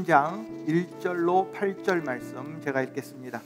3장 1절로 8절 말씀 제가 읽겠습니다.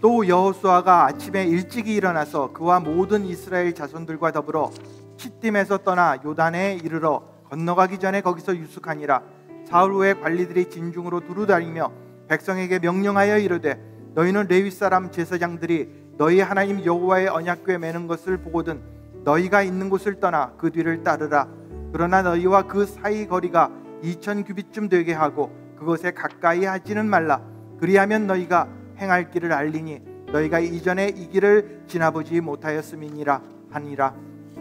또 여호수아가 아침에 일찍이 일어나서 그와 모든 이스라엘 자손들과 더불어 시딤에서 떠나 요단에 이르러 건너가기 전에 거기서 유숙하니라. 사흘 후에 관리들이 진중으로 두루다니며 백성에게 명령하여 이르되 너희는 레위 사람 제사장들이 너희 하나님 여호와의 언약궤 매는 것을 보거든 너희가 있는 곳을 떠나 그 뒤를 따르라. 그러나 너희와 그 사이 거리가 2000규빗쯤 되게 하고 그것에 가까이 하지는 말라. 그리하면 너희가 행할 길을 알리니 너희가 이전에 이 길을 지나보지 못하였음이니라 하니라.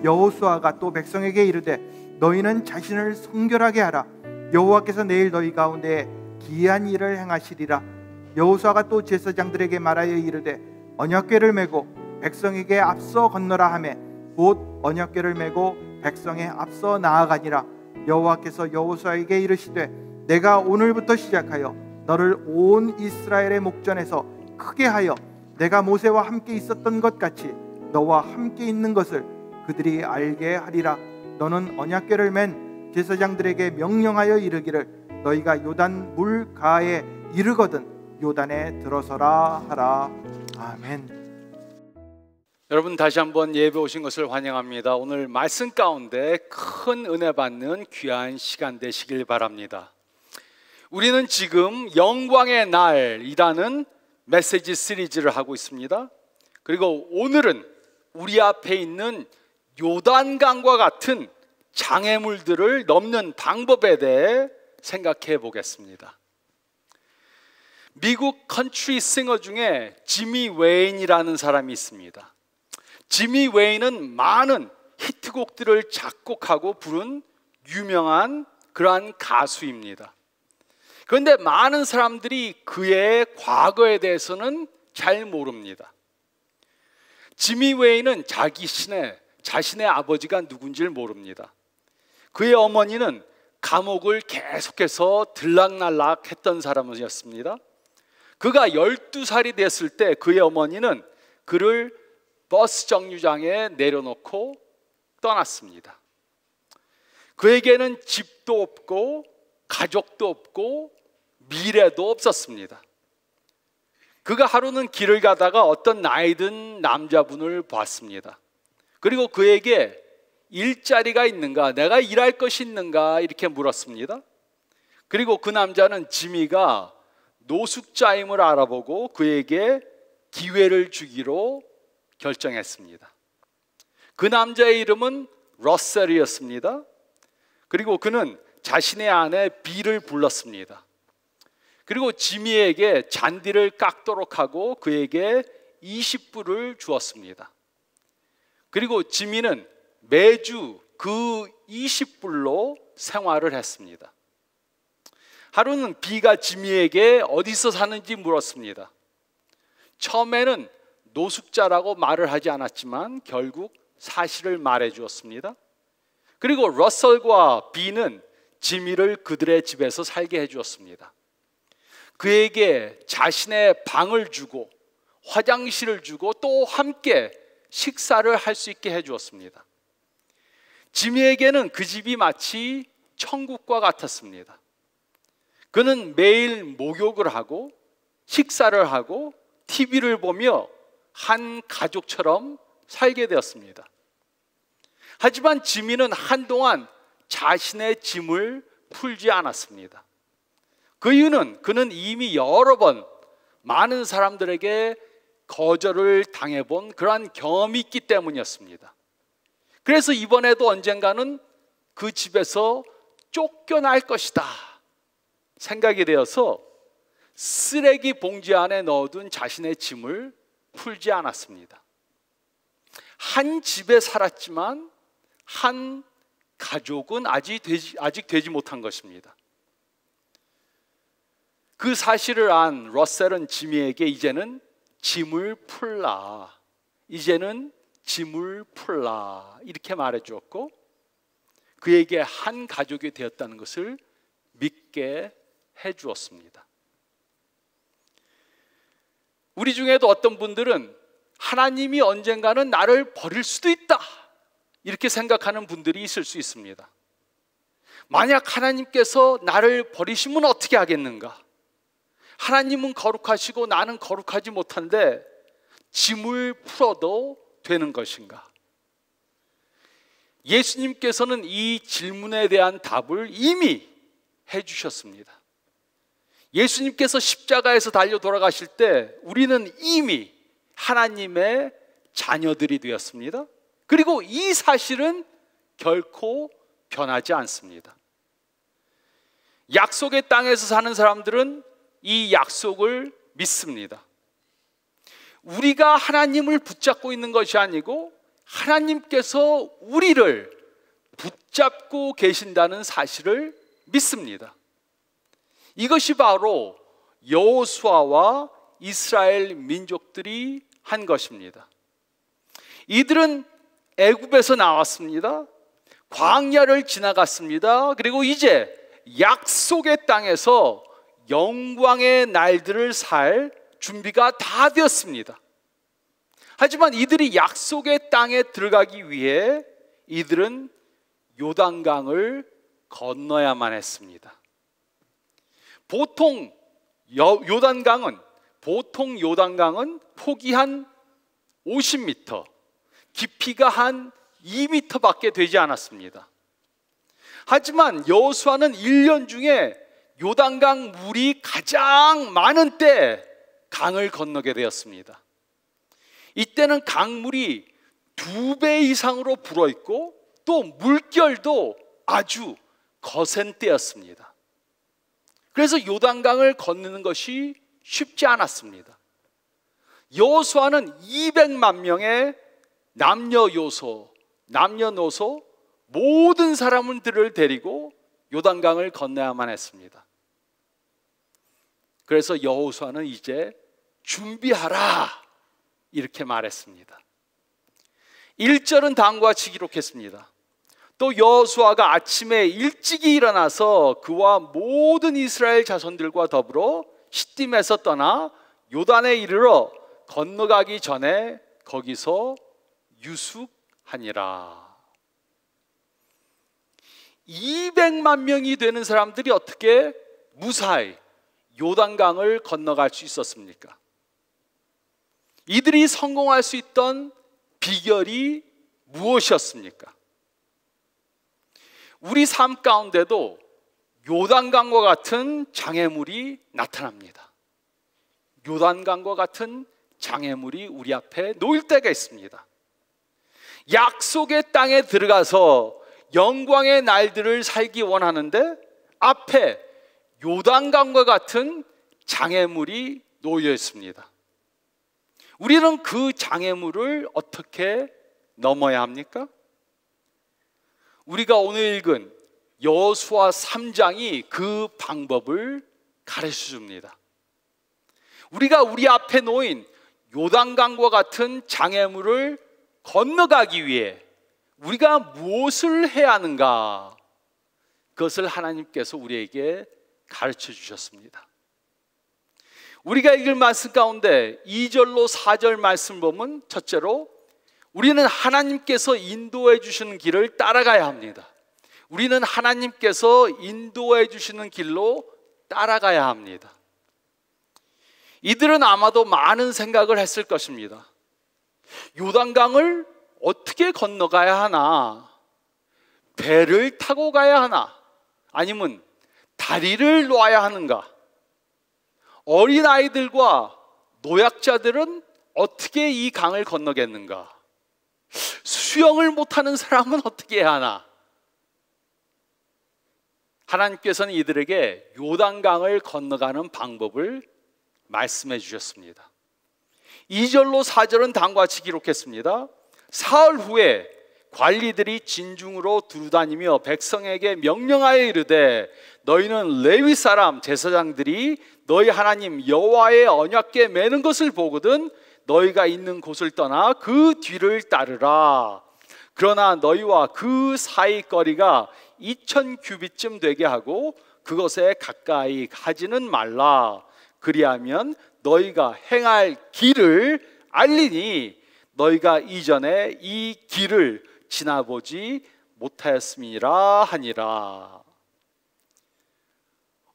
여호수아가 또 백성에게 이르되 너희는 자신을 성결하게 하라. 여호와께서 내일 너희 가운데 기이한 일을 행하시리라. 여호수아가 또 제사장들에게 말하여 이르되 언약궤를 메고 백성에게 앞서 건너라 하매 곧 언약궤를 메고 백성에 앞서 나아가니라. 여호와께서 여호수아에게 이르시되 내가 오늘부터 시작하여 너를 온 이스라엘의 목전에서 크게 하여 내가 모세와 함께 있었던 것 같이 너와 함께 있는 것을 그들이 알게 하리라. 너는 언약궤를 맨 제사장들에게 명령하여 이르기를 너희가 요단 물 가에 이르거든 요단에 들어서라 하라. 아멘. 여러분 다시 한번 예배 오신 것을 환영합니다. 오늘 말씀 가운데 큰 은혜 받는 귀한 시간 되시길 바랍니다. 우리는 지금 영광의 날이라는 메시지 시리즈를 하고 있습니다. 그리고 오늘은 우리 앞에 있는 요단강과 같은 장애물들을 넘는 방법에 대해 생각해 보겠습니다. 미국 컨트리 싱어 중에 지미 웨인이라는 사람이 있습니다. 지미 웨인은 많은 히트곡들을 작곡하고 부른 유명한 그러한 가수입니다. 그런데 많은 사람들이 그의 과거에 대해서는 잘 모릅니다. 지미 웨인은 자신의 아버지가 누군지를 모릅니다. 그의 어머니는 감옥을 계속해서 들락날락 했던 사람이었습니다. 그가 12살이 됐을 때 그의 어머니는 그를 버스 정류장에 내려놓고 떠났습니다. 그에게는 집도 없고 가족도 없고 미래도 없었습니다. 그가 하루는 길을 가다가 어떤 나이 든 남자분을 봤습니다. 그리고 그에게 일자리가 있는가, 내가 일할 것이 있는가 이렇게 물었습니다. 그리고 그 남자는 지미가 노숙자임을 알아보고 그에게 기회를 주기로 결정했습니다. 그 남자의 이름은 러셀이었습니다. 그리고 그는 자신의 아내 비를 불렀습니다. 그리고 지미에게 잔디를 깎도록 하고 그에게 20불을 주었습니다. 그리고 지미는 매주 그 20불로 생활을 했습니다. 하루는 비가 지미에게 어디서 사는지 물었습니다. 처음에는 노숙자라고 말을 하지 않았지만 결국 사실을 말해 주었습니다. 그리고 러셀과 비는 지미를 그들의 집에서 살게 해 주었습니다. 그에게 자신의 방을 주고 화장실을 주고 또 함께 식사를 할 수 있게 해 주었습니다. 지미에게는 그 집이 마치 천국과 같았습니다. 그는 매일 목욕을 하고 식사를 하고 TV를 보며 한 가족처럼 살게 되었습니다. 하지만 지미는 한동안 자신의 짐을 풀지 않았습니다. 그 이유는 그는 이미 여러 번 많은 사람들에게 거절을 당해본 그러한 경험이 있기 때문이었습니다. 그래서 이번에도 언젠가는 그 집에서 쫓겨날 것이다 생각이 되어서 쓰레기 봉지 안에 넣어둔 자신의 짐을 풀지 않았습니다. 한 집에 살았지만 한 가족은 아직 되지 못한 것입니다. 그 사실을 안 러셀은 지미에게 이제는 짐을 풀라, 이제는 짐을 풀라 이렇게 말해 주었고 그에게 한 가족이 되었다는 것을 믿게 해 주었습니다. 우리 중에도 어떤 분들은 하나님이 언젠가는 나를 버릴 수도 있다 이렇게 생각하는 분들이 있을 수 있습니다. 만약 하나님께서 나를 버리시면 어떻게 하겠는가? 하나님은 거룩하시고 나는 거룩하지 못한데 짐을 풀어도 되는 것인가? 예수님께서는 이 질문에 대한 답을 이미 해주셨습니다. 예수님께서 십자가에서 달려 돌아가실 때 우리는 이미 하나님의 자녀들이 되었습니다. 그리고 이 사실은 결코 변하지 않습니다. 약속의 땅에서 사는 사람들은 이 약속을 믿습니다. 우리가 하나님을 붙잡고 있는 것이 아니고 하나님께서 우리를 붙잡고 계신다는 사실을 믿습니다. 이것이 바로 여호수아와 이스라엘 민족들이 한 것입니다. 이들은 애굽에서 나왔습니다. 광야를 지나갔습니다. 그리고 이제 약속의 땅에서 영광의 날들을 살 준비가 다 되었습니다. 하지만 이들이 약속의 땅에 들어가기 위해 이들은 요단강을 건너야만 했습니다. 보통 요단강은 폭이 한 50m, 깊이가 한 2m밖에 되지 않았습니다. 하지만 여호수아는 1년 중에 요단강 물이 가장 많은 때 강을 건너게 되었습니다. 이때는 강물이 2배 이상으로 불어있고 또 물결도 아주 거센 때였습니다. 그래서 요단강을 건너는 것이 쉽지 않았습니다. 여호수아는 200만 명의 남녀노소 모든 사람들을 데리고 요단강을 건너야만 했습니다. 그래서 여호수아는 이제 준비하라 이렇게 말했습니다. 1절은 다음과 같이 기록했습니다. 또 여호수아가 아침에 일찍이 일어나서 그와 모든 이스라엘 자손들과 더불어 시딤에서 떠나 요단에 이르러 건너가기 전에 거기서 유숙하니라. 200만 명이 되는 사람들이 어떻게 무사히 요단강을 건너갈 수 있었습니까? 이들이 성공할 수 있던 비결이 무엇이었습니까? 우리 삶 가운데도 요단강과 같은 장애물이 나타납니다. 요단강과 같은 장애물이 우리 앞에 놓일 때가 있습니다. 약속의 땅에 들어가서 영광의 날들을 살기 원하는데 앞에 요단강과 같은 장애물이 놓여 있습니다. 우리는 그 장애물을 어떻게 넘어야 합니까? 우리가 오늘 읽은 여호수아 3장이 그 방법을 가르쳐 줍니다. 우리가 우리 앞에 놓인 요단강과 같은 장애물을 건너가기 위해 우리가 무엇을 해야 하는가? 그것을 하나님께서 우리에게 가르쳐 주셨습니다. 우리가 읽을 말씀 가운데 2절로 4절 말씀 보면 첫째로 우리는 하나님께서 인도해 주시는 길을 따라가야 합니다. 우리는 하나님께서 인도해 주시는 길로 따라가야 합니다. 이들은 아마도 많은 생각을 했을 것입니다. 요단강을 어떻게 건너가야 하나? 배를 타고 가야 하나? 아니면 다리를 놓아야 하는가? 어린아이들과 노약자들은 어떻게 이 강을 건너겠는가? 수영을 못하는 사람은 어떻게 해야 하나? 하나님께서는 이들에게 요단강을 건너가는 방법을 말씀해 주셨습니다. 2절로 4절은 다음과 같이 기록했습니다. 사흘 후에 관리들이 진중으로 두루다니며 백성에게 명령하여 이르되 너희는 레위 사람 제사장들이 너희 하나님 여호와의 언약궤 매는 것을 보거든 너희가 있는 곳을 떠나 그 뒤를 따르라. 그러나 너희와 그 사이 거리가 2000규빗쯤 되게 하고 그것에 가까이 가지는 말라. 그리하면 너희가 행할 길을 알리니 너희가 이전에 이 길을 지나보지 못하였음이라 하니라.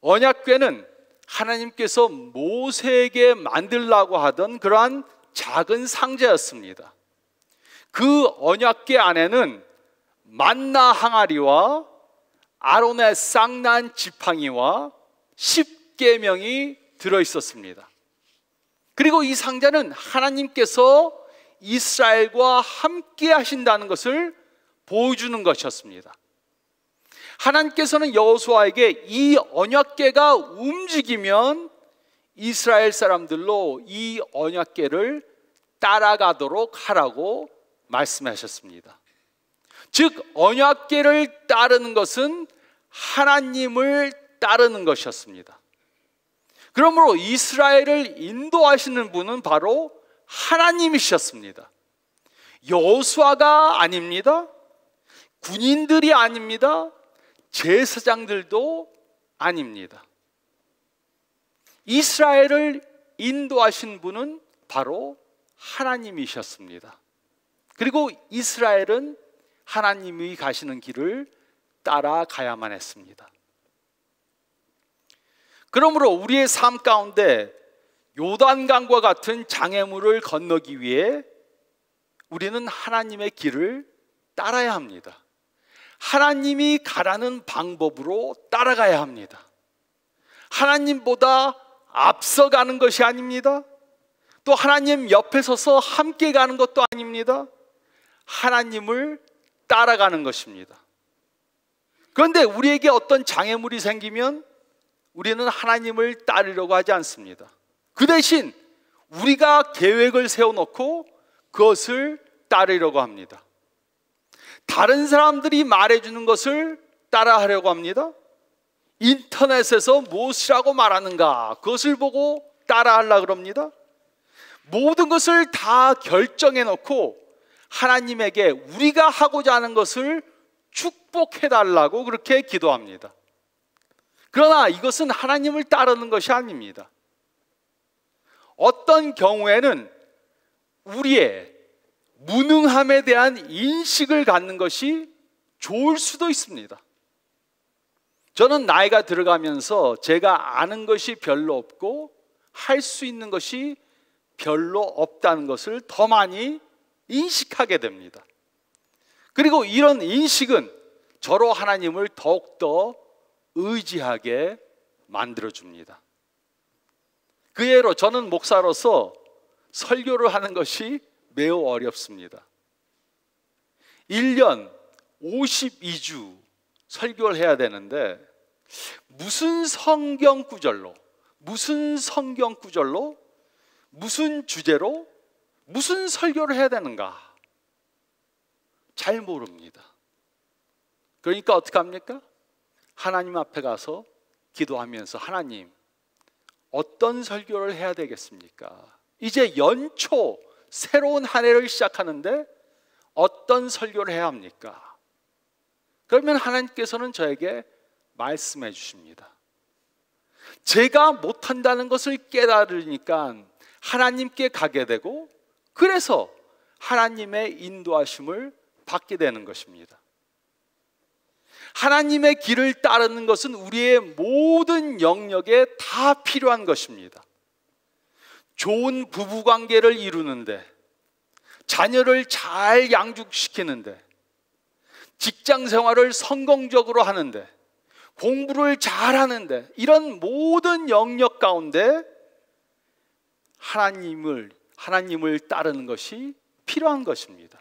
언약궤는 하나님께서 모세에게 만들라고 하던 그러한 작은 상자였습니다. 그 언약궤 안에는 만나 항아리와 아론의 쌍난 지팡이와 십계명이 들어있었습니다. 그리고 이 상자는 하나님께서 이스라엘과 함께 하신다는 것을 보여주는 것이었습니다. 하나님께서는 여호수아에게 이 언약궤가 움직이면 이스라엘 사람들로 이 언약궤를 따라가도록 하라고 말씀하셨습니다. 즉 언약궤를 따르는 것은 하나님을 따르는 것이었습니다. 그러므로 이스라엘을 인도하시는 분은 바로 하나님이셨습니다. 여호수아가 아닙니다. 군인들이 아닙니다. 제사장들도 아닙니다. 이스라엘을 인도하신 분은 바로 하나님이셨습니다. 그리고 이스라엘은 하나님이 가시는 길을 따라가야만 했습니다. 그러므로 우리의 삶 가운데 요단강과 같은 장애물을 건너기 위해 우리는 하나님의 길을 따라야 합니다. 하나님이 가라는 방법으로 따라가야 합니다. 하나님보다 앞서가는 것이 아닙니다. 또 하나님 옆에 서서 함께 가는 것도 아닙니다. 하나님을 따라가는 것입니다. 그런데 우리에게 어떤 장애물이 생기면 우리는 하나님을 따르려고 하지 않습니다. 그 대신 우리가 계획을 세워놓고 그것을 따르려고 합니다. 다른 사람들이 말해주는 것을 따라하려고 합니다. 인터넷에서 무엇이라고 말하는가 그것을 보고 따라하려고 합니다. 모든 것을 다 결정해 놓고 하나님에게 우리가 하고자 하는 것을 축복해 달라고 그렇게 기도합니다. 그러나 이것은 하나님을 따르는 것이 아닙니다. 어떤 경우에는 우리의 무능함에 대한 인식을 갖는 것이 좋을 수도 있습니다. 저는 나이가 들어가면서 제가 아는 것이 별로 없고 할 수 있는 것이 별로 없다는 것을 더 많이 인식하게 됩니다. 그리고 이런 인식은 저로 하나님을 더욱더 의지하게 만들어줍니다. 그 예로 저는 목사로서 설교를 하는 것이 매우 어렵습니다. 1년 52주 설교를 해야 되는데 무슨 성경 구절로 무슨 주제로 무슨 설교를 해야 되는가 잘 모릅니다. 그러니까 어떻게 합니까? 하나님 앞에 가서 기도하면서 하나님 어떤 설교를 해야 되겠습니까? 이제 연초 새로운 한 해를 시작하는데 어떤 설교를 해야 합니까? 그러면 하나님께서는 저에게 말씀해 주십니다. 제가 못한다는 것을 깨달으니까 하나님께 가게 되고 그래서 하나님의 인도하심을 받게 되는 것입니다. 하나님의 길을 따르는 것은 우리의 모든 영역에 다 필요한 것입니다. 좋은 부부관계를 이루는데, 자녀를 잘 양육시키는데, 직장 생활을 성공적으로 하는데, 공부를 잘하는데, 이런 모든 영역 가운데 하나님을 따르는 것이 필요한 것입니다.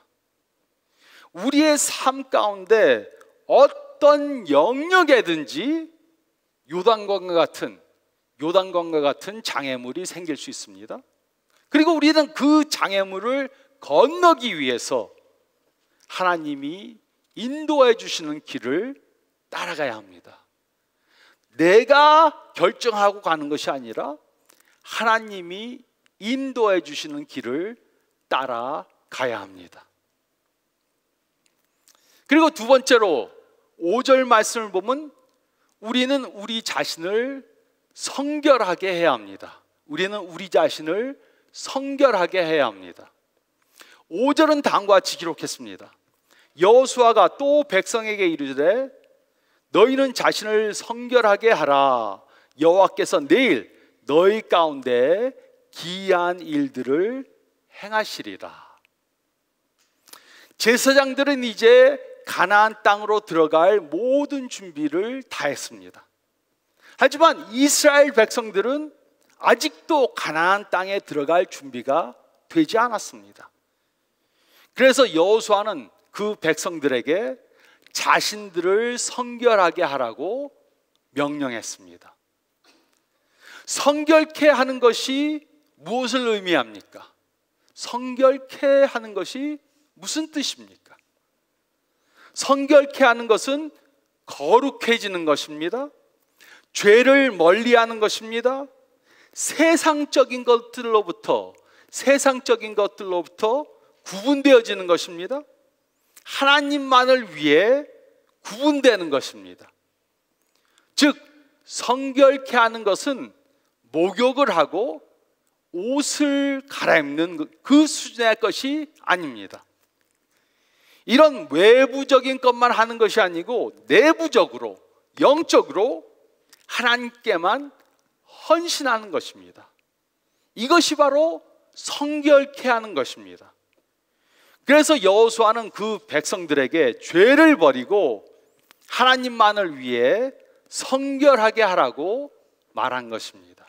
우리의 삶 가운데 어떤 영역에든지 요단강과 같은 장애물이 생길 수 있습니다. 그리고 우리는 그 장애물을 건너기 위해서 하나님이 인도해 주시는 길을 따라가야 합니다. 내가 결정하고 가는 것이 아니라 하나님이 인도해 주시는 길을 따라가야 합니다. 그리고 두 번째로 5절 말씀을 보면 우리는 우리 자신을 성결하게 해야 합니다. 우리는 우리 자신을 성결하게 해야 합니다. 5절은 다음과 같이 기록했습니다. 여호수아가 또 백성에게 이르되 너희는 자신을 성결하게 하라. 여호와께서 내일 너희 가운데 기이한 일들을 행하시리라. 제사장들은 이제 가나안 땅으로 들어갈 모든 준비를 다 했습니다. 하지만 이스라엘 백성들은 아직도 가나안 땅에 들어갈 준비가 되지 않았습니다. 그래서 여호수아는 그 백성들에게 자신들을 성결하게 하라고 명령했습니다. 성결케 하는 것이 무엇을 의미합니까? 성결케 하는 것이 무슨 뜻입니까? 성결케 하는 것은 거룩해지는 것입니다. 죄를 멀리하는 것입니다. 세상적인 것들로부터 구분되어지는 것입니다. 하나님만을 위해 구분되는 것입니다. 즉 성결케 하는 것은 목욕을 하고 옷을 갈아입는 그 수준의 것이 아닙니다. 이런 외부적인 것만 하는 것이 아니고 내부적으로, 영적으로 하나님께만 헌신하는 것입니다. 이것이 바로 성결케 하는 것입니다. 그래서 여호수아는 그 백성들에게 죄를 버리고 하나님만을 위해 성결하게 하라고 말한 것입니다.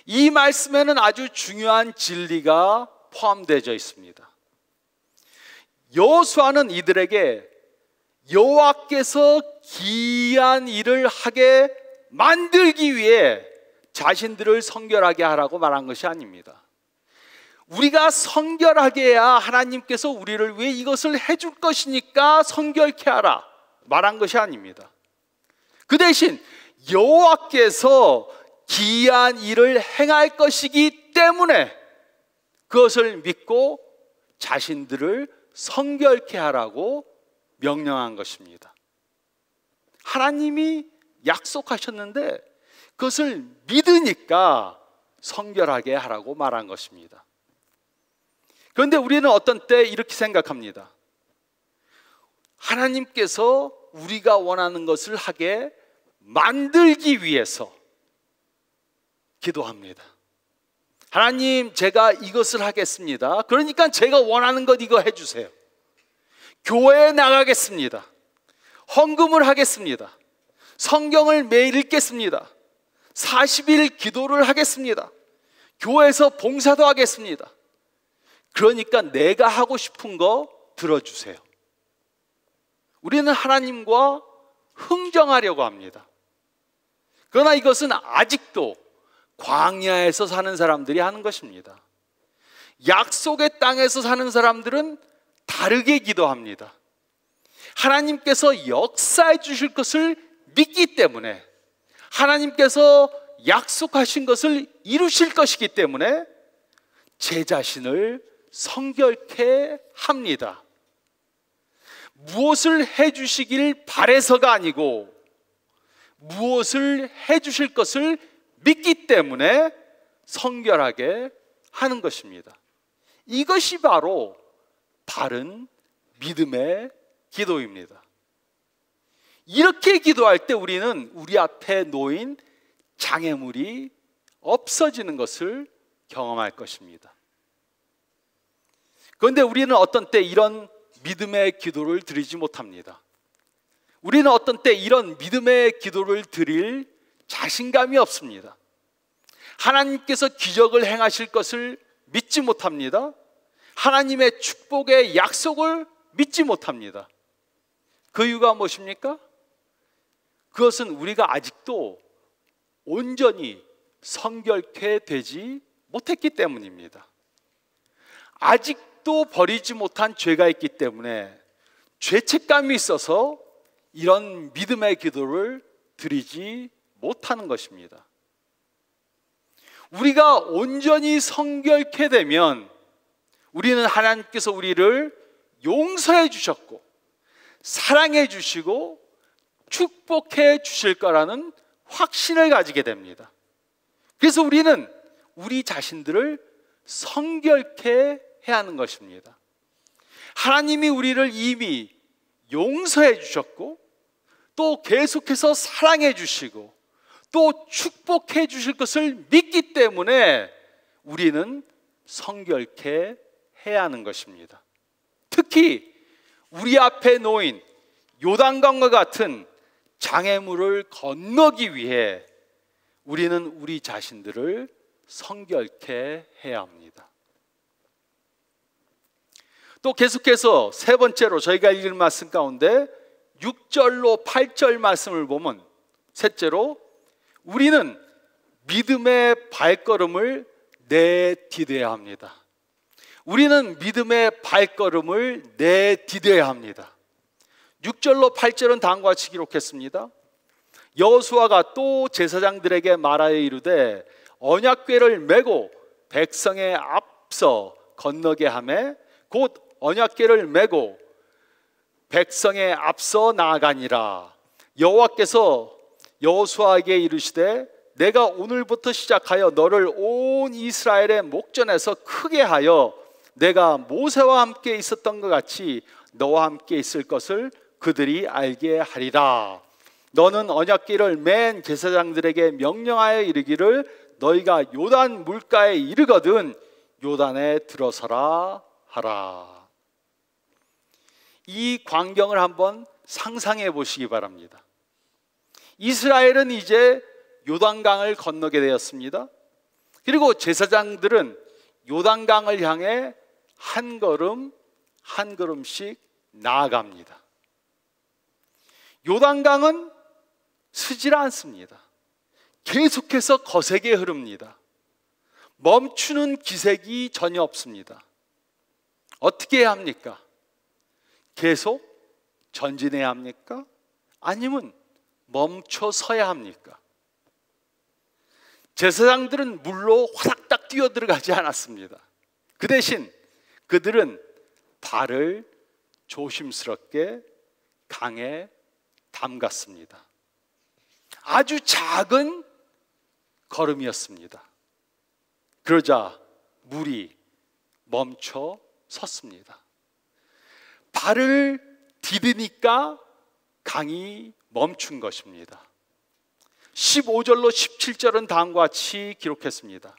이 말씀에는 아주 중요한 진리가 포함되어 있습니다. 여호수아는 이들에게 여호와께서 기이한 일을 하게 만들기 위해 자신들을 성결하게 하라고 말한 것이 아닙니다. 우리가 성결하게 해야 하나님께서 우리를 위해 이것을 해줄 것이니까 성결케 하라 말한 것이 아닙니다. 그 대신 여호와께서 기이한 일을 행할 것이기 때문에 그것을 믿고 자신들을 성결케 하라고 명령한 것입니다. 하나님이 약속하셨는데 그것을 믿으니까 성결하게 하라고 말한 것입니다. 그런데 우리는 어떤 때 이렇게 생각합니다. 하나님께서 우리가 원하는 것을 하게 만들기 위해서 기도합니다. 하나님, 제가 이것을 하겠습니다. 그러니까 제가 원하는 것 이거 해주세요. 교회에 나가겠습니다. 헌금을 하겠습니다. 성경을 매일 읽겠습니다. 40일 기도를 하겠습니다. 교회에서 봉사도 하겠습니다. 그러니까 내가 하고 싶은 거 들어주세요. 우리는 하나님과 흥정하려고 합니다. 그러나 이것은 아직도 광야에서 사는 사람들이 하는 것입니다. 약속의 땅에서 사는 사람들은 다르게 기도합니다. 하나님께서 역사해 주실 것을 믿기 때문에, 하나님께서 약속하신 것을 이루실 것이기 때문에 제 자신을 성결케 합니다. 무엇을 해주시길 바래서가 아니고 무엇을 해주실 것을 믿기 때문에 성결하게 하는 것입니다. 이것이 바로 바른 믿음의 기도입니다. 이렇게 기도할 때 우리는 우리 앞에 놓인 장애물이 없어지는 것을 경험할 것입니다. 그런데 우리는 어떤 때 이런 믿음의 기도를 드리지 못합니다. 우리는 어떤 때 이런 믿음의 기도를 드릴 자신감이 없습니다. 하나님께서 기적을 행하실 것을 믿지 못합니다. 하나님의 축복의 약속을 믿지 못합니다. 그 이유가 무엇입니까? 그것은 우리가 아직도 온전히 성결케 되지 못했기 때문입니다. 아직도 버리지 못한 죄가 있기 때문에 죄책감이 있어서 이런 믿음의 기도를 드리지 못하는 것입니다. 우리가 온전히 성결케 되면 우리는 하나님께서 우리를 용서해 주셨고 사랑해 주시고 축복해 주실 거라는 확신을 가지게 됩니다. 그래서 우리는 우리 자신들을 성결케 해야 하는 것입니다. 하나님이 우리를 이미 용서해 주셨고 또 계속해서 사랑해 주시고 또 축복해 주실 것을 믿기 때문에 우리는 성결케 해야 하는 것입니다. 특히 우리 앞에 놓인 요단강과 같은 장애물을 건너기 위해 우리는 우리 자신들을 성결케 해야 합니다. 또 계속해서 세 번째로 저희가 읽은 말씀 가운데 6절로 8절 말씀을 보면, 셋째로 우리는 믿음의 발걸음을 내디뎌야 합니다. 우리는 믿음의 발걸음을 내디뎌야 합니다. 6절로 8절은 다음과 같이 기록했습니다. 여호수아가 또 제사장들에게 말하여 이르되 언약궤를 메고 백성의 앞서 건너게 하매 곧 언약궤를 메고 백성의 앞서 나아가니라. 여호와께서 여호수아에게 이르시되 내가 오늘부터 시작하여 너를 온 이스라엘의 목전에서 크게 하여 내가 모세와 함께 있었던 것 같이 너와 함께 있을 것을 그들이 알게 하리라. 너는 언약궤를 맨 제사장들에게 명령하여 이르기를 너희가 요단 물가에 이르거든 요단에 들어서라 하라. 이 광경을 한번 상상해 보시기 바랍니다. 이스라엘은 이제 요단강을 건너게 되었습니다. 그리고 제사장들은 요단강을 향해 한 걸음 한 걸음씩 나아갑니다. 요단강은 서질 않습니다. 계속해서 거세게 흐릅니다. 멈추는 기색이 전혀 없습니다. 어떻게 해야 합니까? 계속 전진해야 합니까? 아니면 멈춰 서야 합니까? 제사장들은 물로 화닥닥 뛰어들어가지 않았습니다. 그 대신 그들은 발을 조심스럽게 강에 담갔습니다. 아주 작은 걸음이었습니다. 그러자 물이 멈춰 섰습니다. 발을 디디니까 강이 멈춘 것입니다. 15절로 17절은 다음과 같이 기록했습니다.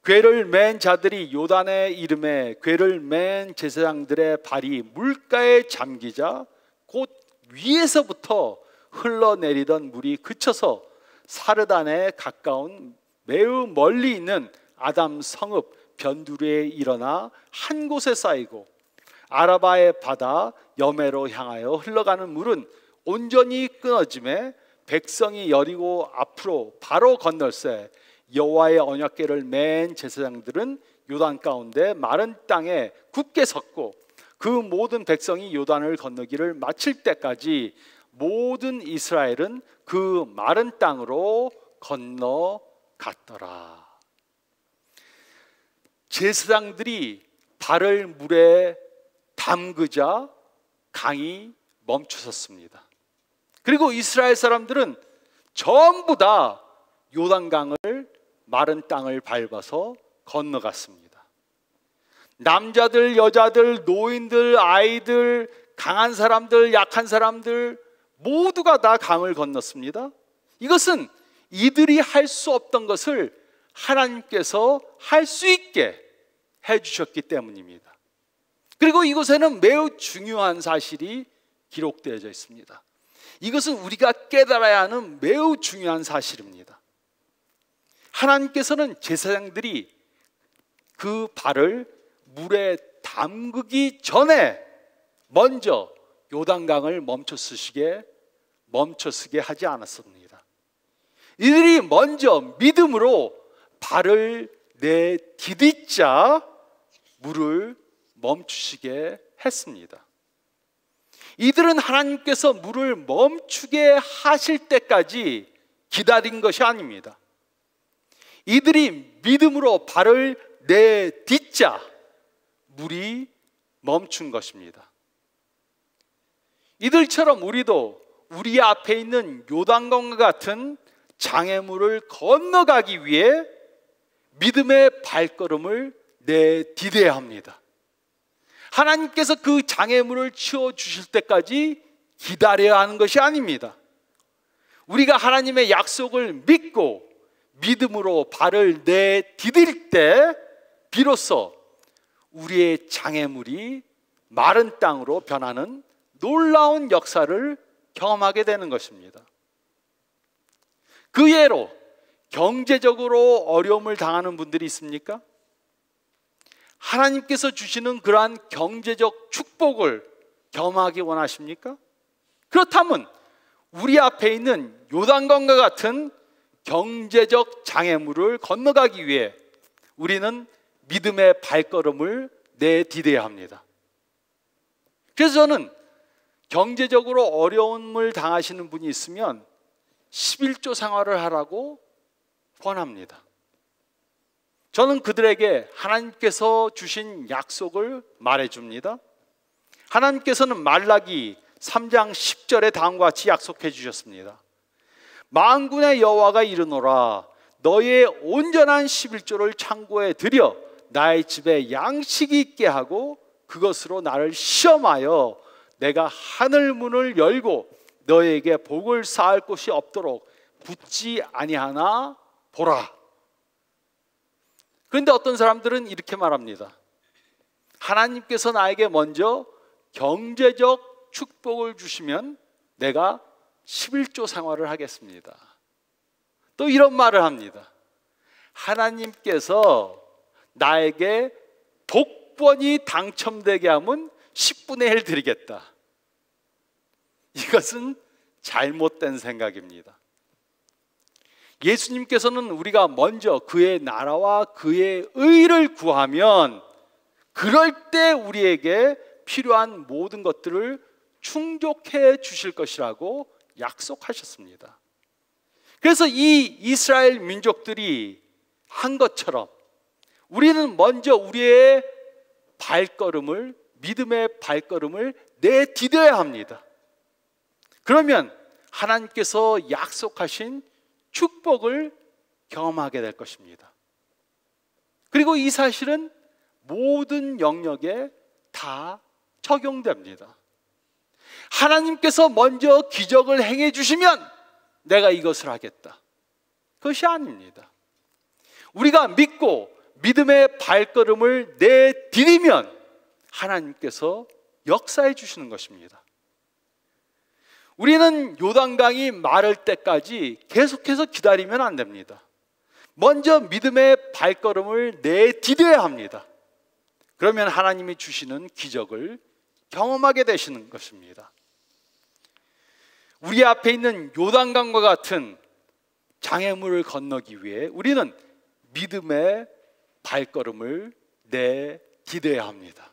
궤를 맨 자들이 요단에 이름에 궤를 맨 제사장들의 발이 물가에 잠기자 곧 위에서부터 흘러내리던 물이 그쳐서 사르단에 가까운 매우 멀리 있는 아담 성읍 변두리에 일어나 한 곳에 쌓이고 아라바의 바다 여매로 향하여 흘러가는 물은 온전히 끊어짐에 백성이 여리고 앞으로 바로 건널새 여호와의 언약궤를 맨 제사장들은 요단 가운데 마른 땅에 굳게 섰고 그 모든 백성이 요단을 건너기를 마칠 때까지 모든 이스라엘은 그 마른 땅으로 건너갔더라. 제사장들이 발을 물에 담그자 강이 멈추었습니다. 그리고 이스라엘 사람들은 전부 다 요단강을 마른 땅을 밟아서 건너갔습니다. 남자들, 여자들, 노인들, 아이들, 강한 사람들, 약한 사람들 모두가 다 강을 건넜습니다. 이것은 이들이 할 수 없던 것을 하나님께서 할 수 있게 해주셨기 때문입니다. 그리고 이곳에는 매우 중요한 사실이 기록되어져 있습니다. 이것은 우리가 깨달아야 하는 매우 중요한 사실입니다. 하나님께서는 제사장들이 그 발을 물에 담그기 전에 먼저 요단강을 멈춰서게 하지 않았습니다. 이들이 먼저 믿음으로 발을 내디디자 물을 멈추시게 했습니다. 이들은 하나님께서 물을 멈추게 하실 때까지 기다린 것이 아닙니다. 이들이 믿음으로 발을 내딛자 물이 멈춘 것입니다. 이들처럼 우리도 우리 앞에 있는 요단강과 같은 장애물을 건너가기 위해 믿음의 발걸음을 내디뎌야 합니다. 하나님께서 그 장애물을 치워주실 때까지 기다려야 하는 것이 아닙니다. 우리가 하나님의 약속을 믿고 믿음으로 발을 내디딜 때 비로소 우리의 장애물이 마른 땅으로 변하는 놀라운 역사를 경험하게 되는 것입니다. 그 예로 경제적으로 어려움을 당하는 분들이 있습니까? 하나님께서 주시는 그러한 경제적 축복을 경험하기 원하십니까? 그렇다면 우리 앞에 있는 요단강과 같은 경제적 장애물을 건너가기 위해 우리는 믿음의 발걸음을 내디뎌야 합니다. 그래서 저는 경제적으로 어려움을 당하시는 분이 있으면 11조 생활을 하라고 권합니다. 저는 그들에게 하나님께서 주신 약속을 말해줍니다. 하나님께서는 말라기 3장 10절에 다음과 같이 약속해 주셨습니다. 만군의 여호와가 이르노라 너의 온전한 11조를 창고에 들여 나의 집에 양식이 있게 하고 그것으로 나를 시험하여 내가 하늘 문을 열고 너에게 복을 쌓을 곳이 없도록 붙지 아니하나 보라. 그런데 어떤 사람들은 이렇게 말합니다. 하나님께서 나에게 먼저 경제적 축복을 주시면 내가 11조 생활을 하겠습니다. 또 이런 말을 합니다. 하나님께서 나에게 복권이 당첨되게 하면 10분의 1 드리겠다. 이것은 잘못된 생각입니다. 예수님께서는 우리가 먼저 그의 나라와 그의 의를 구하면 그럴 때 우리에게 필요한 모든 것들을 충족해 주실 것이라고 약속하셨습니다. 그래서 이 이스라엘 민족들이 한 것처럼 우리는 먼저 우리의 발걸음을, 믿음의 발걸음을 내디뎌야 합니다. 그러면 하나님께서 약속하신 축복을 경험하게 될 것입니다. 그리고 이 사실은 모든 영역에 다 적용됩니다. 하나님께서 먼저 기적을 행해 주시면 내가 이것을 하겠다. 그것이 아닙니다. 우리가 믿고 믿음의 발걸음을 내디디면 하나님께서 역사해 주시는 것입니다. 우리는 요단강이 마를 때까지 계속해서 기다리면 안 됩니다. 먼저 믿음의 발걸음을 내디뎌야 합니다. 그러면 하나님이 주시는 기적을 경험하게 되시는 것입니다. 우리 앞에 있는 요단강과 같은 장애물을 건너기 위해 우리는 믿음의 발걸음을 내디뎌야 합니다.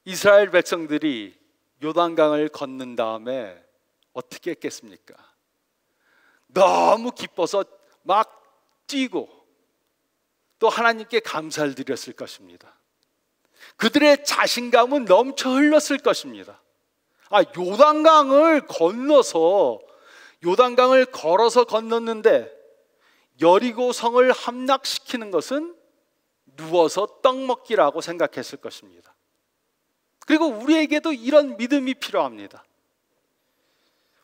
이스라엘 백성들이 요단강을 건넌 다음에 어떻게 했겠습니까? 너무 기뻐서 막 뛰고 또 하나님께 감사를 드렸을 것입니다. 그들의 자신감은 넘쳐 흘렀을 것입니다. 요단강을 건너서 요단강을 걸어서 건넜는데 여리고 성을 함락시키는 것은 누워서 떡 먹기라고 생각했을 것입니다. 그리고 우리에게도 이런 믿음이 필요합니다.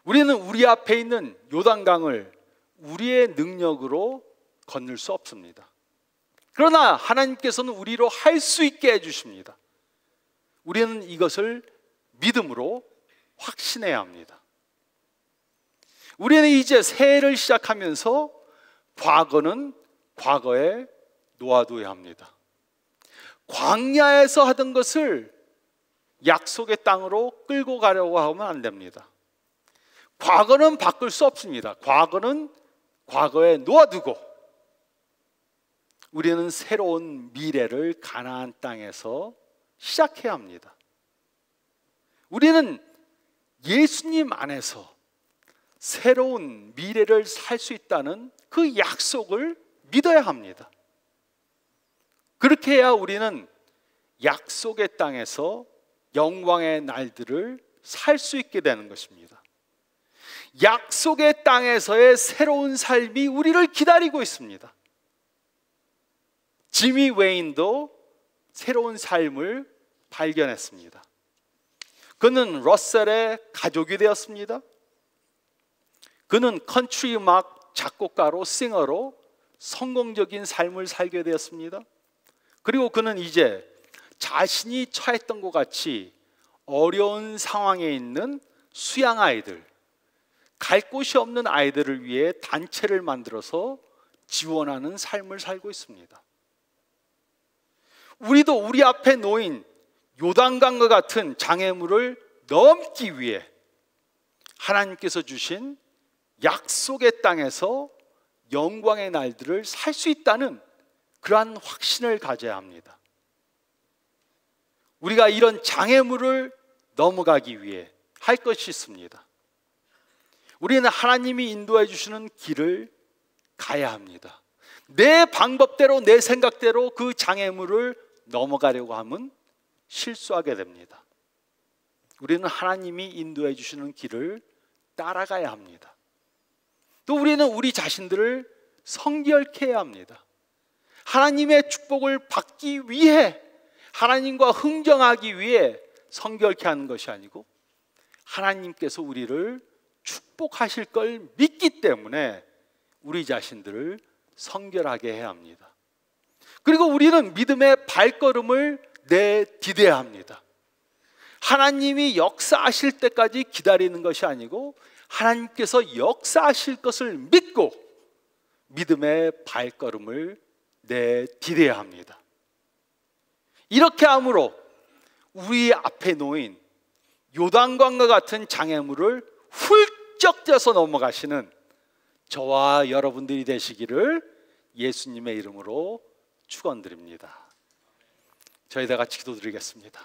우리는 우리 앞에 있는 요단강을 우리의 능력으로 건널 수 없습니다. 그러나 하나님께서는 우리로 할 수 있게 해주십니다. 우리는 이것을 믿음으로 확신해야 합니다. 우리는 이제 새해를 시작하면서 과거는 과거에 놓아둬야 합니다. 광야에서 하던 것을 약속의 땅으로 끌고 가려고 하면 안 됩니다. 과거는 바꿀 수 없습니다. 과거는 과거에 놓아두고 우리는 새로운 미래를 가나안 땅에서 시작해야 합니다. 우리는 예수님 안에서 새로운 미래를 살 수 있다는 그 약속을 믿어야 합니다. 그렇게 해야 우리는 약속의 땅에서 영광의 날들을 살 수 있게 되는 것입니다. 약속의 땅에서의 새로운 삶이 우리를 기다리고 있습니다. 지미 웨인도 새로운 삶을 발견했습니다. 그는 러셀의 가족이 되었습니다. 그는 컨트리 음악 작곡가로 싱어로 성공적인 삶을 살게 되었습니다. 그리고 그는 이제 자신이 처했던 것 같이 어려운 상황에 있는 수양 아이들, 갈 곳이 없는 아이들을 위해 단체를 만들어서 지원하는 삶을 살고 있습니다. 우리도 우리 앞에 놓인 요단강과 같은 장애물을 넘기 위해 하나님께서 주신 약속의 땅에서 영광의 날들을 살 수 있다는 그러한 확신을 가져야 합니다. 우리가 이런 장애물을 넘어가기 위해 할 것이 있습니다. 우리는 하나님이 인도해 주시는 길을 가야 합니다. 내 방법대로, 내 생각대로 그 장애물을 넘어가려고 하면 실수하게 됩니다. 우리는 하나님이 인도해 주시는 길을 따라가야 합니다. 또 우리는 우리 자신들을 성결케 해야 합니다. 하나님의 축복을 받기 위해, 하나님과 흥정하기 위해 성결케 하는 것이 아니고 하나님께서 우리를 축복하실 걸 믿기 때문에 우리 자신들을 성결하게 해야 합니다. 그리고 우리는 믿음의 발걸음을 내디뎌야 합니다. 하나님이 역사하실 때까지 기다리는 것이 아니고 하나님께서 역사하실 것을 믿고 믿음의 발걸음을 내디뎌야 합니다. 이렇게 함으로 우리 앞에 놓인 요단강과 같은 장애물을 훌쩍 뛰어서 넘어가시는 저와 여러분들이 되시기를 예수님의 이름으로 축원드립니다. 저희 다 같이 기도드리겠습니다.